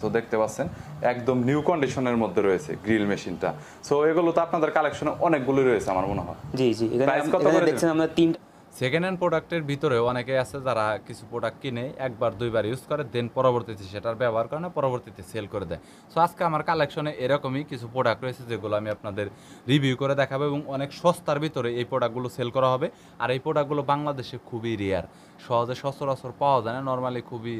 তো দেখতে পাচ্ছেন একদম নিউ কন্ডিশনের মধ্যে রয়েছে গ্রিল মেশিনটা। সো এগুলো তো আপনাদের কালেকশনে অনেকগুলো রয়েছে আমার মনে হয়। জি জি, এখানে দেখছেন আমরা তিনটা সেকেন্ড হ্যান্ড প্রোডাক্টের ভিতরেও অনেকে আছে যারা কিছু প্রোডাক্ট কিনে একবার দুইবার ইউজ করে দেন পরবর্তীতে সেটার ব্যবহার করে না, পরবর্তীতে সেল করে দেয়। সো আজকে আমার কালেকশনে এরকমই কিছু প্রোডাক্ট রয়েছে যেগুলো আমি আপনাদের রিভিউ করে দেখাবো এবং অনেক সস্তার ভিতরে এই প্রোডাক্টগুলো সেল করা হবে। আর এই প্রোডাক্টগুলো বাংলাদেশে খুবই রেয়ার, সহজে সচরাচর পাওয়া যায় না, নর্মালি খুবই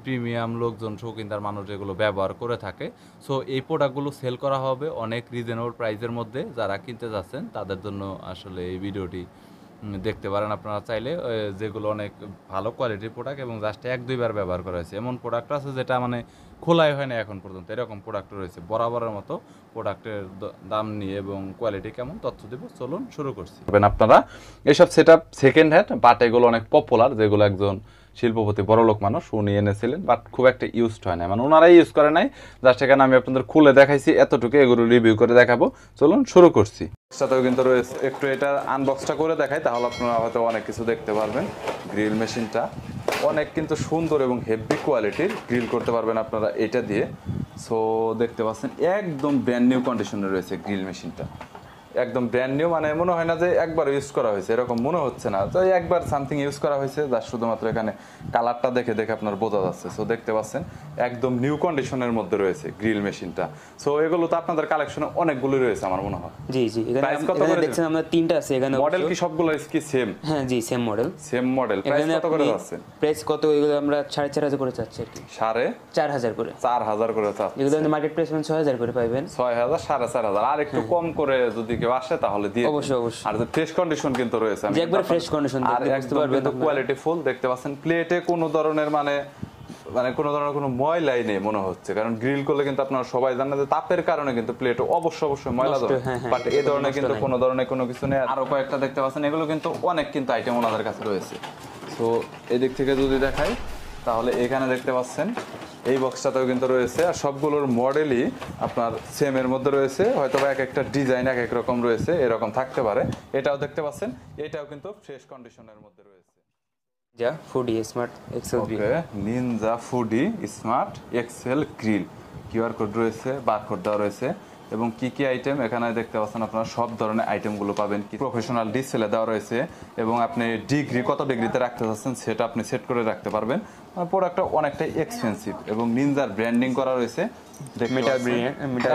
প্রিমিয়াম লোকজন শৌখিনদার মানুষ যেগুলো ব্যবহার করে থাকে। সো এই প্রোডাক্টগুলো সেল করা হবে অনেক রিজনেবল প্রাইসের মধ্যে। যারা কিনতে যাচ্ছেন তাদের জন্য আসলে এই ভিডিওটি দেখতে পারেন আপনারা চাইলে, যেগুলো অনেক ভালো কোয়ালিটির প্রোডাক্ট এবং জাস্ট এক দুইবার ব্যবহার করা হয়েছে। এমন প্রোডাক্ট আছে যেটা মানে খোলাই হয় না এখন পর্যন্ত, এরকম প্রোডাক্ট রয়েছে। বরাবরের মতো প্রোডাক্টের দাম নিয়ে এবং কোয়ালিটি কেমন তথ্য দেব, চলুন শুরু করছি। আপনারা এইসব সেটআপ সেকেন্ড হ্যান্ড বাট এগুলো অনেক পপুলার, যেগুলো একজন শিল্পপতি বড়লোক মানুষ উনি এনেছিলেন, বাট খুব একটা ইউজড হয় না, মানে ওনারাই ইউজ করে নাই। জাস্ট এখানে আমি আপনাদের খুলে দেখাইছি এতটুকু, এগুলো রিভিউ করে দেখাবো। চলুন শুরু করছি। সাথেও কিন্তু রয়েছে, একটু এটা আনবক্সটা করে দেখাই তাহলে আপনারা হয়তো অনেক কিছু দেখতে পারবেন। গ্রিল মেশিনটা অনেক কিন্তু সুন্দর এবং হেভি কোয়ালিটির, গ্রিল করতে পারবেন আপনারা এটা দিয়ে। সো দেখতে পাচ্ছেন একদম ব্র্যান্ড নিউ কন্ডিশনে রয়েছে গ্রিল মেশিনটা, একদম ব্র্যান্ড নিউ, মানে মনে হয় না যে একবার ইউজ করা হয়েছে, এরকম মনে হচ্ছে না তো একবার সামথিং ইউজ করা হয়েছে। যার শুধুমাত্র এখানে কালারটা দেখে দেখে আপনার বোঝা যাচ্ছে। সো দেখতে পাচ্ছেন একদম নিউ কন্ডিশনের মধ্যে রয়েছে গ্রিল মেশিনটা। সো এগুলো তো আপনাদের কালেকশনে অনেকগুলো রয়েছে আমার মনে হয়। জি জি, এখানে দেখছেন আমরা তিনটা আছে। এখানে মডেল কি সবগুলো কি সেম? হ্যাঁ জি, সেম মডেল। প্রাইস কত করে আছে? প্রাইস কত? এগুলো আমরা 4.5 করে চাচ্ছি আর কি। 4.5 করে 4,000 করে চাচ্ছি। এগুলো মার্কেট প্রাইস 6,000 করে পাবেন। 6,000 4,500 আর একটু কম করে যদি কেউ আসে তাহলে দিয়ে অবশ্যই অবশ্যই। আর ফ্রেশ কন্ডিশন কিন্তু রয়েছে, আমি একবার ফ্রেশ কন্ডিশন দেখতে পারবেন, কোয়ালিটি ফুল। দেখতে পাচ্ছেন প্লেটে কোনো ধরনের মানে কোনো ধরনের কোনো ময়লাই নেই মনে হচ্ছে, কারণ গ্রিল করলে কিন্তু আপনারা সবাই জানেন যে তাপের কারণে কিন্তু প্লেটে অবশ্যই ময়লা ধরে, বাট এই ধরনের কিন্তু কোনো ধরনের কোনো কিছু নেই। আরো কয়েকটা দেখতে পাচ্ছেন, এগুলো কিন্তু অনেক কিন্তু আইটেম ওনাদের কাছে রয়েছে। তো এদিক থেকে যদি দেখাই তাহলে এখানে দেখতে পাচ্ছেন এই বক্সটাতেও কিন্তু রয়েছে, আর সবগুলোর মডেলই আপনার সেম এর মধ্যে রয়েছে, হয়তো বা এক একটা ডিজাইন এক এক রকম রয়েছে, এরকম থাকতে পারে। এটাও দেখতে পাচ্ছেন, এটাও কিন্তু ফ্রেশ কন্ডিশনের মধ্যে রয়েছে। যা Foodi smart XL grill, okay, Ninja Foodi smart XL grill, QR code রয়েছে, বারকোড দেওয়া রয়েছে এবং কি কি আইটেম এখানে দেখতে পাচ্ছেন আপনারা সব ধরনের আইটেমগুলো পাবেন। কি প্রফেশনাল ডিসপ্লে দেওয়া রয়েছে এবং আপনি ডিগ্রি কত ডিগ্রিতে রাখতে চাচ্ছেন সেটা আপনি সেট করে রাখতে পারবেন। প্রোডাক্টটা অনেকটাই এক্সপেন্সিভ এবং নিনজার ব্র্যান্ডিং করা রয়েছে,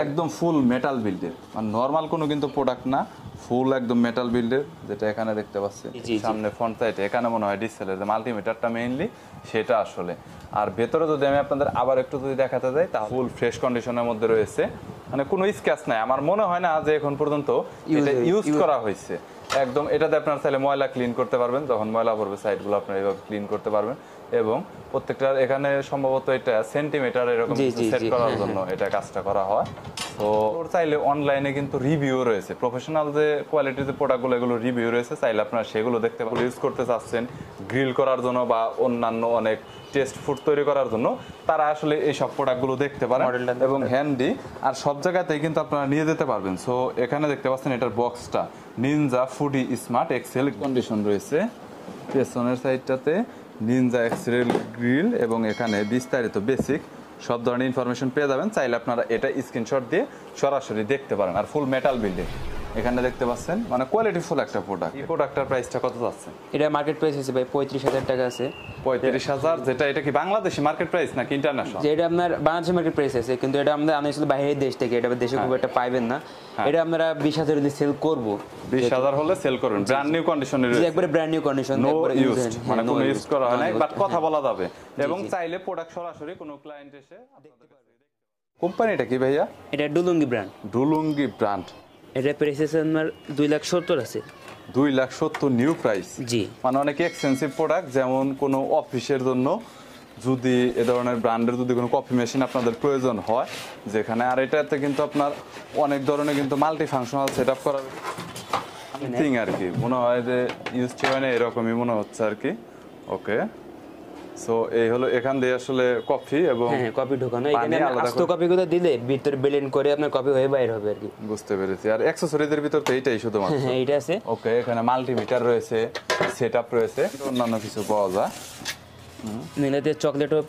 একদম ফুল মেটাল বিল্ডের, মানে নর্মাল কোনো কিন্তু প্রোডাক্ট না, ফুল একদম মেটাল বিল্ডের। যেটা এখানে দেখতে পাচ্ছেন সামনে ফ্রন্ট সাইডে, এখানে মনে হয় ডিসপ্লে যে মাল্টিমিটারটা মেইনলি সেটা আসলে। আর ভেতরে যদি আমি আপনাদের আবার একটু যদি দেখাতে যাই তাহলে ফুল ফ্রেশ কন্ডিশনের মধ্যে রয়েছে, মানে কোনো স্ক্র্যাচ নাই। আমার মনে হয় না যে এখন পর্যন্ত এটা ইউজ করা হয়েছে। একদম এটাতে আপনার চাইলে ময়লা ক্লিন করতে পারবেন, যখন ময়লা পড়বে সাইডগুলো আপনার এইভাবে ক্লিন করতে পারবেন। এবং প্রত্যেকটার এখানে সম্ভবত এটা সেন্টিমিটার এরকম সেট করার জন্য এটা কাজটা করা হয়। তো ওর চাইলে অনলাইনে কিন্তু রিভিউ রয়েছে, প্রফেশনাল যে কোয়ালিটির যে প্রোডাক্টগুলো এগুলো রিভিউ রয়েছে, চাইলে আপনারা সেগুলো দেখতে পারেন। ইউজ করতে চাচ্ছেন গ্রিল করার জন্য বা অন্যান্য অনেক টেস্ট ফুড তৈরি করার জন্য, তারা আসলে এই সব প্রোডাক্টগুলো দেখতে পারেন এবং হ্যান্ডি আর সব জায়গাতেই কিন্তু আপনারা নিয়ে যেতে পারবেন। সো এখানে দেখতে পাচ্ছেন এটার বক্সটা Ninja Foodi smart excellent condition রয়েছে, পেছনের সাইডটাতে নিনজা এক্সেল গ্রিল এবং এখানে বিস্তারিত বেসিক সব ধরনের ইনফরমেশন পেয়ে যাবেন। চাইলে আপনারা এটা স্ক্রিনশট দিয়ে সরাসরি দেখতে পারেন। আর ফুল মেটাল বিল্ডিং এখানে দেখতে পাচ্ছেন, মানে কোয়ালিটি ফুল একটা প্রোডাক্ট। এই প্রোডাক্টটার প্রাইসটা কত যাচ্ছে? এটা মার্কেট প্রাইস আছে ভাই 35,000 টাকা আছে। 35,000? যেটা এটা কি বাংলাদেশি মার্কেট প্রাইস নাকি ইন্টারন্যাশনাল? যেটা আপনার বাংলাদেশি মার্কেট প্রাইস আছে, কিন্তু এটা আমরা আনাইছিল বাইরের দেশ থেকে, এটা দেশে খুব একটা পাইবেন না। এটা আমরা 20,000 দিয়ে সেল করব। 20,000 হলে সেল করবেন, ব্র্যান্ড নিউ কন্ডিশনে রয়েছে, একবারে ব্র্যান্ড নিউ কন্ডিশন, একবারে ইউজড, মানে কোনো ইউজ করা হয় না, বাট কথা বলা যাবে এবং চাইলে প্রোডাক্ট সরাসরি কোনো ক্লায়েন্ট এসে দেখতে পারবে। কোম্পানিটা কি ভাইয়া? এটা ডুলুঙ্গি ব্র্যান্ড। ডুলুঙ্গি ব্র্যান্ড। এটা প্রাইস আছে আপনার 2,70,000 আছে। 2,70,000 নিউ প্রাইস। জি, মানে অনেক এক্সপেন্সিভ প্রোডাক্ট, যেমন কোনো অফিসের জন্য যদি এ ধরনের ব্র্যান্ডের যদি কোনো কফি মেশিন আপনাদের প্রয়োজন হয় যেখানে, আর এটাতে কিন্তু আপনার অনেক ধরনের কিন্তু মাল্টি ফাংশনাল সেট আপ করার থিং আর কি, মনে হয় যে ইউজ হয় না এরকমই মনে হচ্ছে আর কি। ওকে, সো এই হলো এখান দিয়ে আসলে কফি এবং কফি ঢোকানো, এখানে আস্ত কফিগুলো দিলে ভিতরে ব্লেন্ড করে আপনার কফি হয়ে বাইরে হবে আর কি। বুঝতে পেরেছি। আর অ্যাকসেসরিজের ভিতর তো এইটাই শুধুমাত্র? হ্যাঁ, এইটা আছে। ওকে, এখানে মাল্টিমিটার রয়েছে, সেটআপ রয়েছে, অন্যান্য কিছু পাওয়া যায়। নিলাতে চকলেটও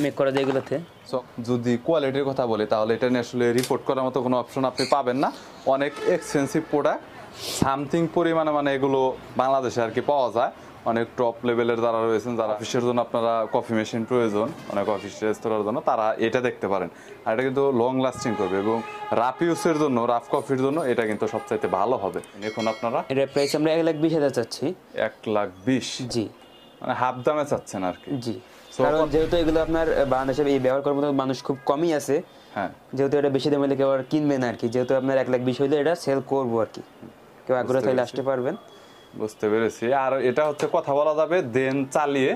মেক করা যায় এগুলোতে। সো যদি কোয়ালিটির কথা বলি তাহলে এটা নিয়ে আসলে রিপোর্ট করার মতো কোনো অপশন আপনি পাবেন না। অনেক এক্সপেন্সিভ প্রোডাক্ট, সামথিং পরিমাণে মানে এগুলো বাংলাদেশে আর কি পাওয়া যায়। অনেক টপ লেভেলের যারা রয়েছেন, যারা অফিসের জন্য আপনারা কফি মেশিন প্রয়োজন, অনেক অফিস রেস্তোরাঁর জন্য, তারা এটা দেখতে পারেন। আর এটা কিন্তু লং লাস্টিং করবে এবং রাফ ইউজের জন্য, রাফ কফির জন্য এটা কিন্তু সবচাইতে ভালো হবে। এখন আপনারা এটার প্রাইস আমরা 1,20,000 চাচ্ছি। 1,20,000 জি, মানে হাফ দামে চাচ্ছেন আর কি। জি, কারণ যেহেতু এগুলো আপনার বাংলাদেশে এই ব্যবহার করার মতো মানুষ খুব কমই আছে, হ্যাঁ, যেহেতু এটা বেশি দামে হলে কেউ আর কিনবে না আর কি, যেহেতু আপনার 1,20,000 হইলে এটা সেল করবো আর কি, কেউ আগ্রহ থাকলে আসতে পারবেন। বুঝতে পেরেছি। আর এটা হচ্ছে কথা বলা যাবে, দেন চালিয়ে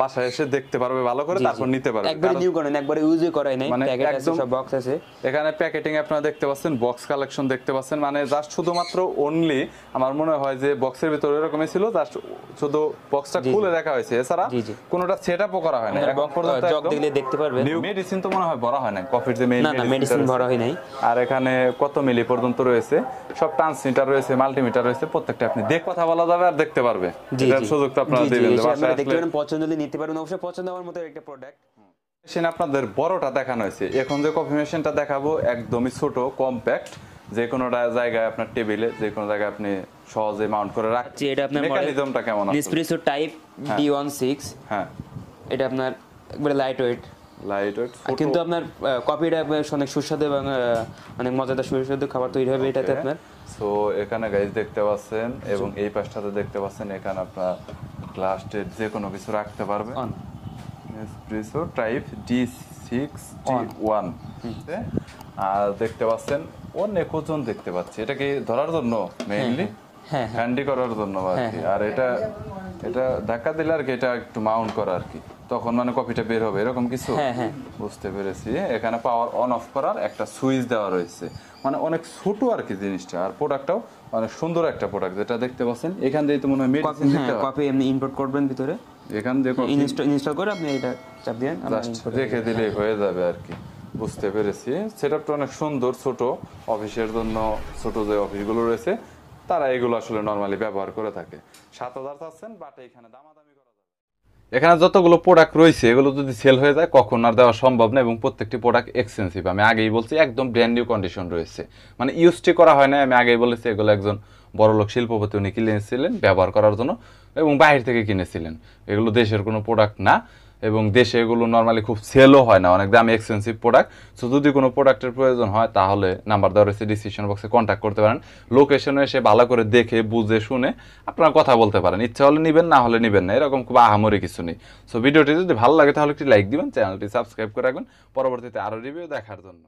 বাসায় এসে দেখতে পারবে ভালো করে, তারপর নিতে পারবে। একবারে নিউ করেন, একবারে ইউজই করাই নাই, মানে প্যাকেট আছে, একদম সব বক্স আছে। এখানে প্যাকেটিং আপনারা দেখতে পাচ্ছেন, বক্স কালেকশন দেখতে পাচ্ছেন, মানে জাস্ট শুধুমাত্র অনলি আমার মনে হয় যে বক্সের ভিতরে এরকমই ছিল, জাস্ট শুধু বক্সটা খুলে রাখা হয়েছে, এছাড়া কোনোটা সেটআপও করা হয় না। এখন পর্যন্ত জগ দেখলে দেখতে পারবেন। নিউ মেডিসিন তো মনে হয় ভরা হয় না, কফির যে মেইন না না, মেডিসিন ভরা হয় নাই। আর এখানে কত মিলি পর্যন্ত রয়েছে, সব ট্রান্সমিটার রয়েছে, মাল্টিমিটার রয়েছে, প্রত্যেকটা আপনি কথা বলা যাবে আর দেখতে পারবে। এটার সুযোগ তো আপনারা দিবেন, আপনারা দেখতে পারেন, পছন্দ হলে নিতে পারেন, অবশ্যই পছন্দ হওয়ার মতো একটা প্রোডাক্ট। মেশিন আপনাদের বড়টা দেখানো হয়েছে, এখন যে কফি মেশিনটা দেখাবো একদমই ছোট, কম্প্যাক্ট, যে কোনো জায়গায় আপনার টেবিলে, যে কোনো জায়গায় আপনি সহজে মাউন্ট করে রাখছেন। এটা আপনার মেকানিজমটা কেমন আছে? Nespresso type D16। হ্যাঁ, এটা আপনার একবারে লাইট ওয়েট, কিন্তু আপনার কফিটা অনেক সুস্বাদু এবং অনেক মজাদার সুস্বাদু খাবার তৈরি হবে এটাতে আপনার। সো এখানে গাইজ দেখতে পাচ্ছেন, এবং এই পাশটাতে দেখতে পাচ্ছেন, এখানে আপনার গ্লাসের যে কোনো কিছু রাখতে পারবেন। নেসপ্রেসো টাইপ D61, আর দেখতে পাচ্ছেন অনেক ওজন দেখতে পাচ্ছি, এটা কি ধরার জন্য মেইনলি, হ্যাঁ, হ্যান্ডি করার জন্য আর কি। আর এটা ধাক্কা দিলে আর কি, এটা একটু মাউন্ট করা আর কি, তখন মানে কফিটা বের হবে এরকম কিছু। বুঝতে পেরেছি। এখানে পাওয়ার অন অফ করার একটা সুইচ দেওয়া রয়েছে, মানে অনেক ছোট আর কি জিনিসটা। আর প্রোডাক্টটাও অনেক সুন্দর একটা প্রোডাক্ট, যেটা দেখতে পাচ্ছেন এখান দিয়ে তো মনে হয় মেডিসিন দিতে হয়। কফি এমনি ইম্পোর্ট করবেন ভিতরে, এখান দিয়ে ইনস্টল করে আপনি এটা চাপ দেন, জাস্ট রেখে দিলেই হয়ে যাবে আর কি। বুঝতে পেরেছি। সেটআপটা অনেক সুন্দর, ছোট অফিসের জন্য, ছোট যে অফিসগুলো রয়েছে তারা এগুলো আসলে নরমালি ব্যবহার করে থাকে। 7,000 চাচ্ছেন, বাট এখানে দামাদামি করা যাবে। এখানে যতগুলো প্রোডাক্ট রয়েছে এগুলো যদি সেল হয়ে যায় কখন আর দেওয়া সম্ভব না, এবং প্রত্যেকটি প্রোডাক্ট এক্সপেন্সিভ। আমি আগেই বলছি, একদম ব্র্যান্ড নিউ কন্ডিশন রয়েছে, মানে ইউজটি করা হয় না। আমি আগেই বলেছি এগুলো একজন বড়লোক শিল্পপতি উনি কিনেছিলেন ব্যবহার করার জন্য, এবং বাইরে থেকে কিনেছিলেন। এগুলো দেশের কোনো প্রোডাক্ট না, এবং দেশে এগুলো নর্মালি খুব সেলও হয় না, অনেক দামি এক্সপেন্সিভ প্রোডাক্ট। সো যদি কোনো প্রোডাক্টের প্রয়োজন হয় তাহলে নাম্বার দেওয়া রয়েছে, ডিসক্রিপশন বক্সে কন্ট্যাক্ট করতে পারেন। লোকেশনে এসে ভালো করে দেখে বুঝে শুনে আপনারা কথা বলতে পারেন। ইচ্ছা হলে নিবেন, না হলে নিবেন না, এরকম খুব আহামরি কিছু নেই। সো ভিডিওটি যদি ভালো লাগে তাহলে একটি লাইক দিবেন, চ্যানেলটি সাবস্ক্রাইব করে রাখবেন পরবর্তীতে আরও রিভিউ দেখার জন্য।